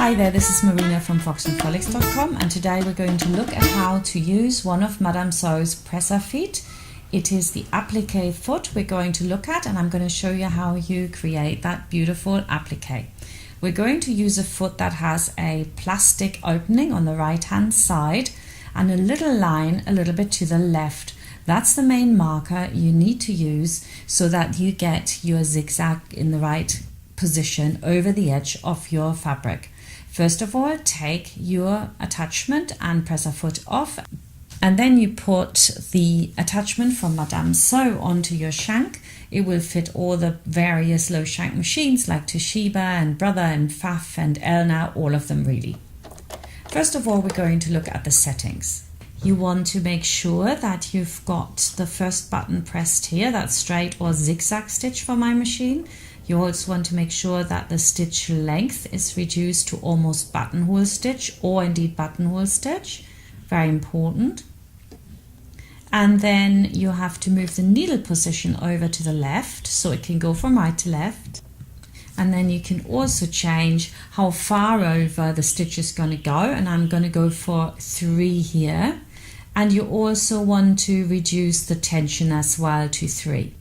Hi there, this is Marina from frocksandfrolics.com, and today we're going to look at how to use one of Madame So's presser feet. It is the applique foot we're going to look at, and I'm going to show you how you create that beautiful applique. We're going to use a foot that has a plastic opening on the right hand side and a little line a little bit to the left. That's the main marker you need to use so that you get your zigzag in the right position over the edge of your fabric. First of all, take your attachment and presser foot off, and then you put the attachment from Madame So onto your shank. It will fit all the various low shank machines like Toshiba and Brother and Pfaff and Elna, all of them really. First of all, we're going to look at the settings. You want to make sure that you've got the first button pressed here, that's straight or zigzag stitch for my machine. You also want to make sure that the stitch length is reduced to almost buttonhole stitch or indeed buttonhole stitch. Very important. And then you have to move the needle position over to the left so it can go from right to left. And then you can also change how far over the stitch is going to go, and I'm going to go for 3 here. And you also want to reduce the tension as well to 3.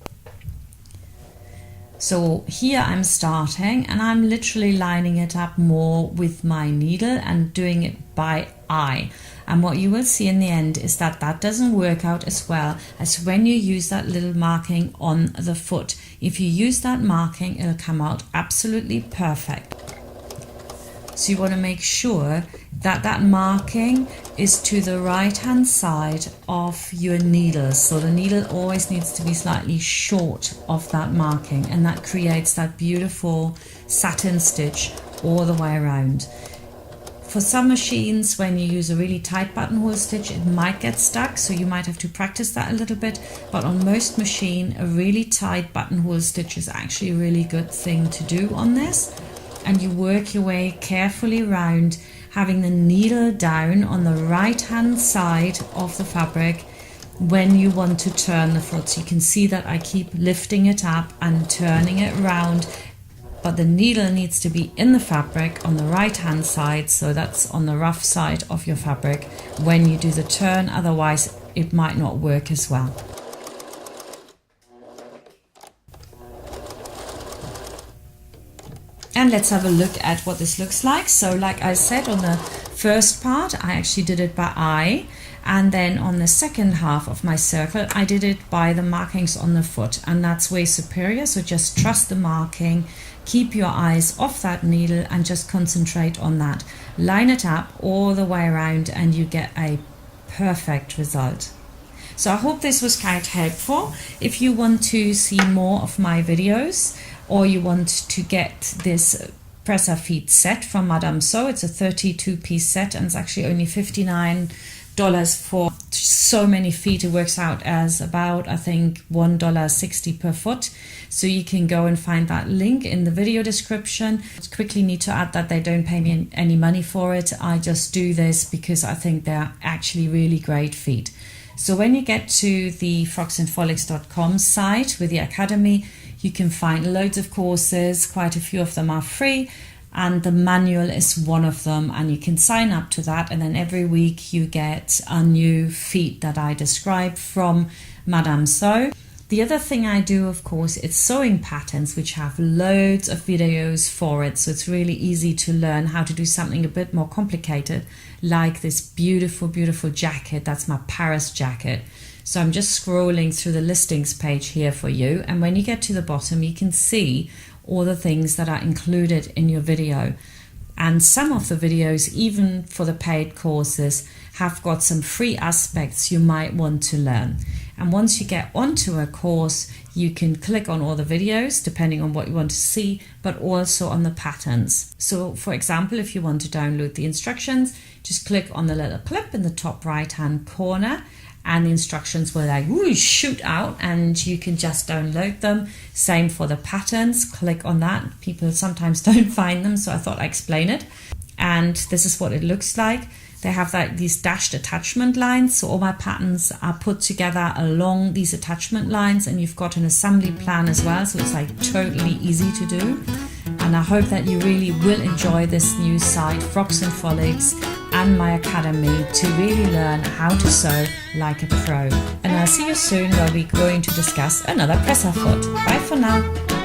So here I'm starting and I'm literally lining it up more with my needle and doing it by eye. And what you will see in the end is that that doesn't work out as well as when you use that little marking on the foot. If you use that marking, it'll come out absolutely perfect. So you want to make sure that that marking is to the right hand side of your needle. So the needle always needs to be slightly short of that marking, and that creates that beautiful satin stitch all the way around. For some machines, when you use a really tight buttonhole stitch, it might get stuck, so you might have to practice that a little bit. But on most machine, a really tight buttonhole stitch is actually a really good thing to do on this. And you work your way carefully around, having the needle down on the right hand side of the fabric when you want to turn the foot. So you can see that I keep lifting it up and turning it around, but the needle needs to be in the fabric on the right hand side, so that's on the rough side of your fabric when you do the turn, otherwise it might not work as well. And let's have a look at what this looks like. So like I said, on the first part I actually did it by eye, and then on the second half of my circle I did it by the markings on the foot, and that's way superior. So just trust the marking, keep your eyes off that needle and just concentrate on that. Line it up all the way around and you get a perfect result. So I hope this was quite helpful. If you want to see more of my videos, or you want to get this presser feet set from Madame So, it's a 32-piece set and it's actually only $59 for so many feet. It works out as about, I think, $1.60 per foot. So you can go and find that link in the video description. I quickly need to add that they don't pay me any money for it. I just do this because I think they're actually really great feet. So when you get to the frocksandfrolics.com site with the Academy, you can find loads of courses, quite a few of them are free, and the manual is one of them, and you can sign up to that, and then every week you get a new feat that I describe from Madame So. The other thing I do, of course, is sewing patterns, which have loads of videos for it, so it's really easy to learn how to do something a bit more complicated, like this beautiful, beautiful jacket. That's my Paris jacket. So I'm just scrolling through the listings page here for you, and when you get to the bottom you can see all the things that are included in your video. And some of the videos, even for the paid courses, have got some free aspects you might want to learn. And once you get onto a course, you can click on all the videos depending on what you want to see, but also on the patterns. So for example, if you want to download the instructions, just click on the little clip in the top right hand corner, and the instructions will like shoot out and you can just download them. Same for the patterns, click on that. People sometimes don't find them, so I thought I'd explain it. And this is what it looks like. They have these dashed attachment lines, so all my patterns are put together along these attachment lines, and you've got an assembly plan as well, so it's like totally easy to do. And I hope that you really will enjoy this new site, Frocks and Frolics, and my academy to really learn how to sew like a pro. And I'll see you soon where we're going to discuss another presser foot. Bye for now.